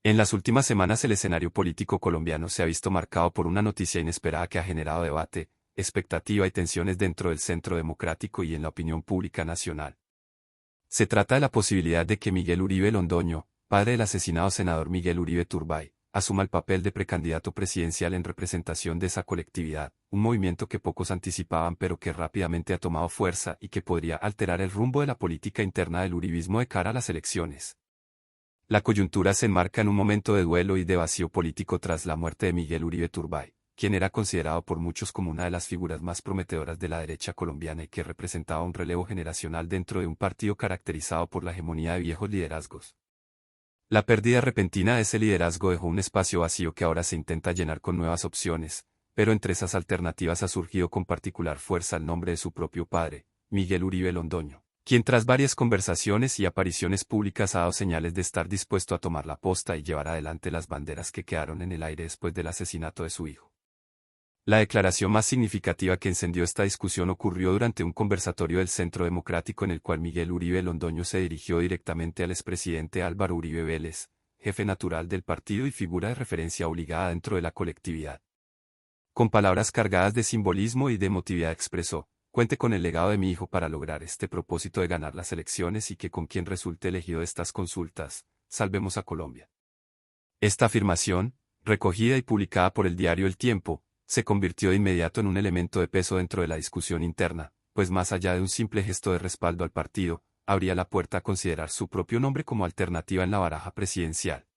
En las últimas semanas el escenario político colombiano se ha visto marcado por una noticia inesperada que ha generado debate, expectativa y tensiones dentro del centro democrático y en la opinión pública nacional. Se trata de la posibilidad de que Miguel Uribe Londoño, padre del asesinado senador Miguel Uribe Turbay, asuma el papel de precandidato presidencial en representación de esa colectividad, un movimiento que pocos anticipaban pero que rápidamente ha tomado fuerza y que podría alterar el rumbo de la política interna del uribismo de cara a las elecciones. La coyuntura se enmarca en un momento de duelo y de vacío político tras la muerte de Miguel Uribe Turbay, quien era considerado por muchos como una de las figuras más prometedoras de la derecha colombiana y que representaba un relevo generacional dentro de un partido caracterizado por la hegemonía de viejos liderazgos. La pérdida repentina de ese liderazgo dejó un espacio vacío que ahora se intenta llenar con nuevas opciones, pero entre esas alternativas ha surgido con particular fuerza el nombre de su propio padre, Miguel Uribe Londoño, quien tras varias conversaciones y apariciones públicas ha dado señales de estar dispuesto a tomar la posta y llevar adelante las banderas que quedaron en el aire después del asesinato de su hijo. La declaración más significativa que encendió esta discusión ocurrió durante un conversatorio del Centro Democrático en el cual Miguel Uribe Londoño se dirigió directamente al expresidente Álvaro Uribe Vélez, jefe natural del partido y figura de referencia obligada dentro de la colectividad. Con palabras cargadas de simbolismo y de emotividad expresó: "Cuente con el legado de mi hijo para lograr este propósito de ganar las elecciones y que con quien resulte elegido de estas consultas, salvemos a Colombia". Esta afirmación, recogida y publicada por el diario El Tiempo, se convirtió de inmediato en un elemento de peso dentro de la discusión interna, pues más allá de un simple gesto de respaldo al partido, abría la puerta a considerar su propio nombre como alternativa en la baraja presidencial.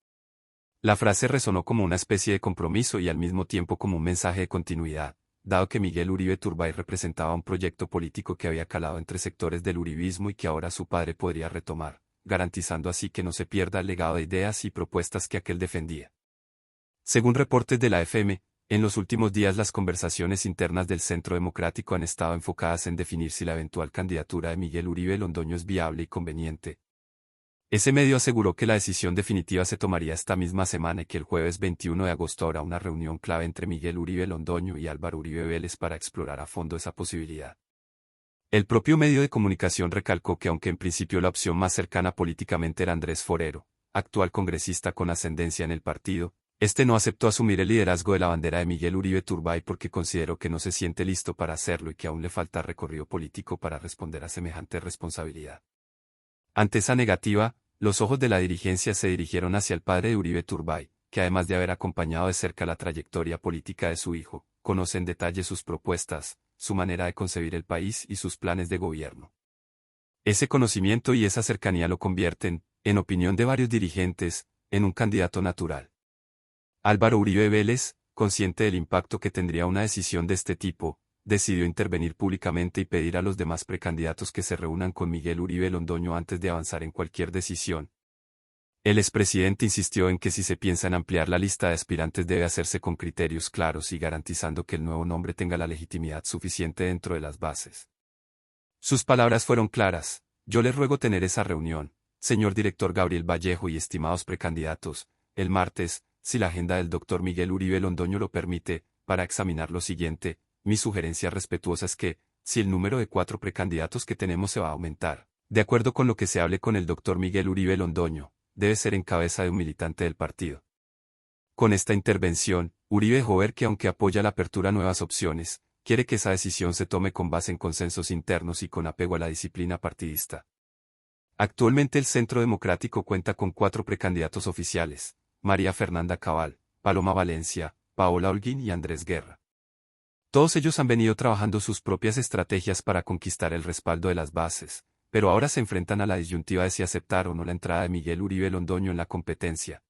La frase resonó como una especie de compromiso y al mismo tiempo como un mensaje de continuidad, dado que Miguel Uribe Turbay representaba un proyecto político que había calado entre sectores del uribismo y que ahora su padre podría retomar, garantizando así que no se pierda el legado de ideas y propuestas que aquel defendía. Según reportes de la FM, en los últimos días las conversaciones internas del Centro Democrático han estado enfocadas en definir si la eventual candidatura de Miguel Uribe Londoño es viable y conveniente. Ese medio aseguró que la decisión definitiva se tomaría esta misma semana y que el jueves 21 de agosto habrá una reunión clave entre Miguel Uribe Londoño y Álvaro Uribe Vélez para explorar a fondo esa posibilidad. El propio medio de comunicación recalcó que aunque en principio la opción más cercana políticamente era Andrés Forero, actual congresista con ascendencia en el partido, este no aceptó asumir el liderazgo de la bandera de Miguel Uribe Turbay porque consideró que no se siente listo para hacerlo y que aún le falta recorrido político para responder a semejante responsabilidad. Ante esa negativa, los ojos de la dirigencia se dirigieron hacia el padre de Uribe Turbay, que además de haber acompañado de cerca la trayectoria política de su hijo, conoce en detalle sus propuestas, su manera de concebir el país y sus planes de gobierno. Ese conocimiento y esa cercanía lo convierten, en opinión de varios dirigentes, en un candidato natural. Álvaro Uribe Vélez, consciente del impacto que tendría una decisión de este tipo, decidió intervenir públicamente y pedir a los demás precandidatos que se reúnan con Miguel Uribe Londoño antes de avanzar en cualquier decisión. El expresidente insistió en que si se piensa en ampliar la lista de aspirantes debe hacerse con criterios claros y garantizando que el nuevo nombre tenga la legitimidad suficiente dentro de las bases. Sus palabras fueron claras: "Yo les ruego tener esa reunión, señor director Gabriel Vallejo y estimados precandidatos, el martes, si la agenda del doctor Miguel Uribe Londoño lo permite, para examinar lo siguiente. Mi sugerencia respetuosa es que, si el número de 4 precandidatos que tenemos se va a aumentar, de acuerdo con lo que se hable con el doctor Miguel Uribe Londoño, debe ser en cabeza de un militante del partido". Con esta intervención, Uribe dejó ver que aunque apoya la apertura a nuevas opciones, quiere que esa decisión se tome con base en consensos internos y con apego a la disciplina partidista. Actualmente el Centro Democrático cuenta con 4 precandidatos oficiales: María Fernanda Cabal, Paloma Valencia, Paola Holguín y Andrés Guerra. Todos ellos han venido trabajando sus propias estrategias para conquistar el respaldo de las bases, pero ahora se enfrentan a la disyuntiva de si aceptar o no la entrada de Miguel Uribe Londoño en la competencia.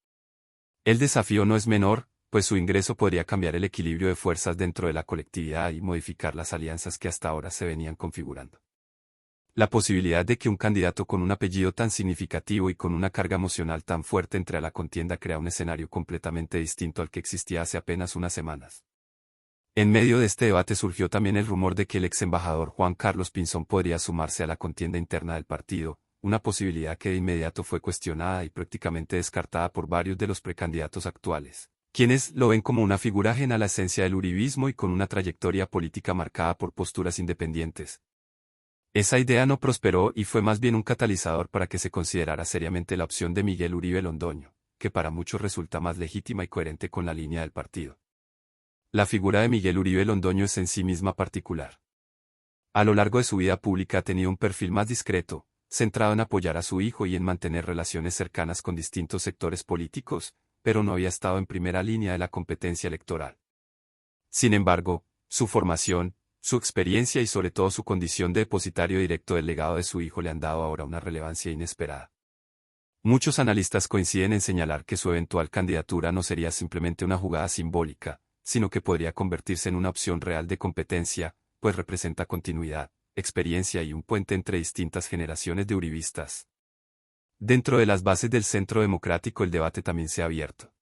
El desafío no es menor, pues su ingreso podría cambiar el equilibrio de fuerzas dentro de la colectividad y modificar las alianzas que hasta ahora se venían configurando. La posibilidad de que un candidato con un apellido tan significativo y con una carga emocional tan fuerte entre a la contienda crea un escenario completamente distinto al que existía hace apenas unas semanas. En medio de este debate surgió también el rumor de que el ex embajador Juan Carlos Pinzón podría sumarse a la contienda interna del partido, una posibilidad que de inmediato fue cuestionada y prácticamente descartada por varios de los precandidatos actuales, quienes lo ven como una figura ajena a la esencia del uribismo y con una trayectoria política marcada por posturas independientes. Esa idea no prosperó y fue más bien un catalizador para que se considerara seriamente la opción de Miguel Uribe Londoño, que para muchos resulta más legítima y coherente con la línea del partido. La figura de Miguel Uribe Londoño es en sí misma particular. A lo largo de su vida pública ha tenido un perfil más discreto, centrado en apoyar a su hijo y en mantener relaciones cercanas con distintos sectores políticos, pero no había estado en primera línea de la competencia electoral. Sin embargo, su formación, su experiencia y sobre todo su condición de depositario directo del legado de su hijo le han dado ahora una relevancia inesperada. Muchos analistas coinciden en señalar que su eventual candidatura no sería simplemente una jugada simbólica, sino que podría convertirse en una opción real de competencia, pues representa continuidad, experiencia y un puente entre distintas generaciones de uribistas. Dentro de las bases del Centro Democrático el debate también se ha abierto.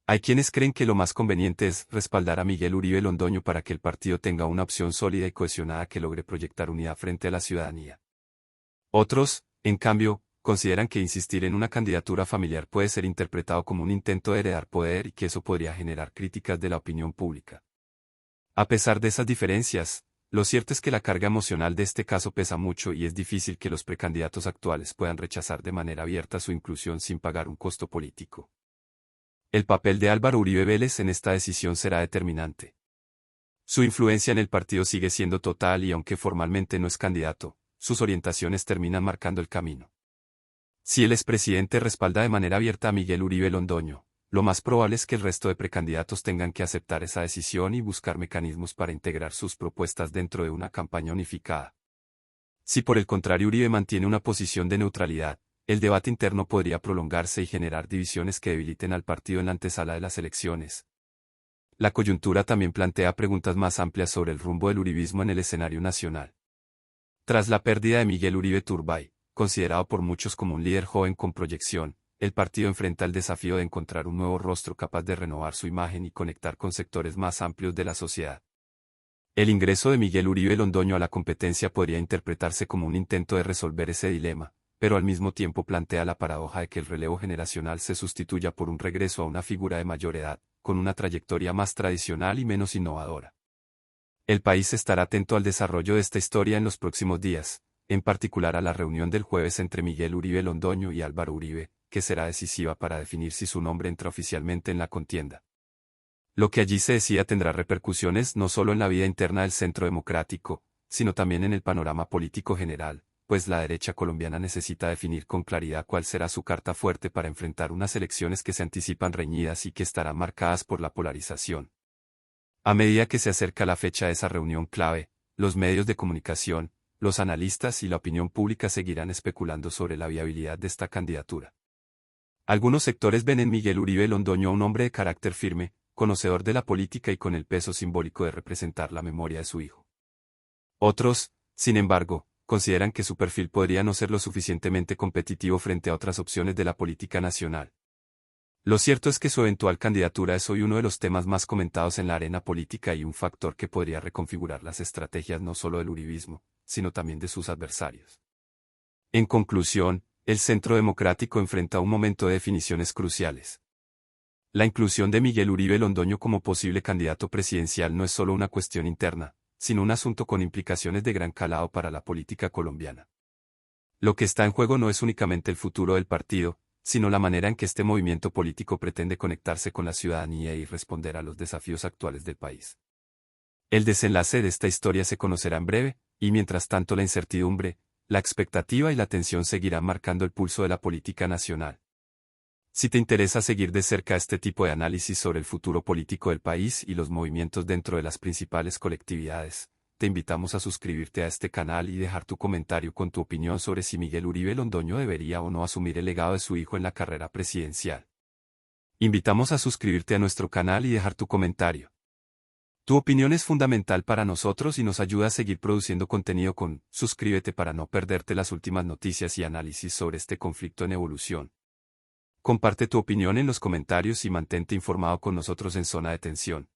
Hay quienes creen que lo más conveniente es respaldar a Miguel Uribe Londoño para que el partido tenga una opción sólida y cohesionada que logre proyectar unidad frente a la ciudadanía. Otros, en cambio, consideran que insistir en una candidatura familiar puede ser interpretado como un intento de heredar poder y que eso podría generar críticas de la opinión pública. A pesar de esas diferencias, lo cierto es que la carga emocional de este caso pesa mucho y es difícil que los precandidatos actuales puedan rechazar de manera abierta su inclusión sin pagar un costo político. El papel de Álvaro Uribe Vélez en esta decisión será determinante. Su influencia en el partido sigue siendo total y aunque formalmente no es candidato, sus orientaciones terminan marcando el camino. Si el expresidente respalda de manera abierta a Miguel Uribe Londoño, lo más probable es que el resto de precandidatos tengan que aceptar esa decisión y buscar mecanismos para integrar sus propuestas dentro de una campaña unificada. Si por el contrario Uribe mantiene una posición de neutralidad, el debate interno podría prolongarse y generar divisiones que debiliten al partido en la antesala de las elecciones. La coyuntura también plantea preguntas más amplias sobre el rumbo del uribismo en el escenario nacional. Tras la pérdida de Miguel Uribe Turbay, considerado por muchos como un líder joven con proyección, el partido enfrenta el desafío de encontrar un nuevo rostro capaz de renovar su imagen y conectar con sectores más amplios de la sociedad. El ingreso de Miguel Uribe Londoño a la competencia podría interpretarse como un intento de resolver ese dilema, pero al mismo tiempo plantea la paradoja de que el relevo generacional se sustituya por un regreso a una figura de mayor edad, con una trayectoria más tradicional y menos innovadora. El país estará atento al desarrollo de esta historia en los próximos días, en particular a la reunión del jueves entre Miguel Uribe Londoño y Álvaro Uribe, que será decisiva para definir si su nombre entra oficialmente en la contienda. Lo que allí se decida tendrá repercusiones no solo en la vida interna del Centro Democrático, sino también en el panorama político general, pues la derecha colombiana necesita definir con claridad cuál será su carta fuerte para enfrentar unas elecciones que se anticipan reñidas y que estarán marcadas por la polarización. A medida que se acerca la fecha de esa reunión clave, los medios de comunicación, los analistas y la opinión pública seguirán especulando sobre la viabilidad de esta candidatura. Algunos sectores ven en Miguel Uribe Londoño a un hombre de carácter firme, conocedor de la política y con el peso simbólico de representar la memoria de su hijo. Otros, sin embargo, consideran que su perfil podría no ser lo suficientemente competitivo frente a otras opciones de la política nacional. Lo cierto es que su eventual candidatura es hoy uno de los temas más comentados en la arena política y un factor que podría reconfigurar las estrategias no solo del uribismo, sino también de sus adversarios. En conclusión, el Centro Democrático enfrenta un momento de definiciones cruciales. La inclusión de Miguel Uribe Londoño como posible candidato presidencial no es solo una cuestión interna, sino un asunto con implicaciones de gran calado para la política colombiana. Lo que está en juego no es únicamente el futuro del partido, sino la manera en que este movimiento político pretende conectarse con la ciudadanía y responder a los desafíos actuales del país. El desenlace de esta historia se conocerá en breve, y mientras tanto la incertidumbre, la expectativa y la tensión seguirán marcando el pulso de la política nacional. Si te interesa seguir de cerca este tipo de análisis sobre el futuro político del país y los movimientos dentro de las principales colectividades, te invitamos a suscribirte a este canal y dejar tu comentario con tu opinión sobre si Miguel Uribe Londoño debería o no asumir el legado de su hijo en la carrera presidencial. Invitamos a suscribirte a nuestro canal y dejar tu comentario. Tu opinión es fundamental para nosotros y nos ayuda a seguir produciendo contenido suscríbete para no perderte las últimas noticias y análisis sobre este conflicto en evolución. Comparte tu opinión en los comentarios y mantente informado con nosotros en Zona de Tensión.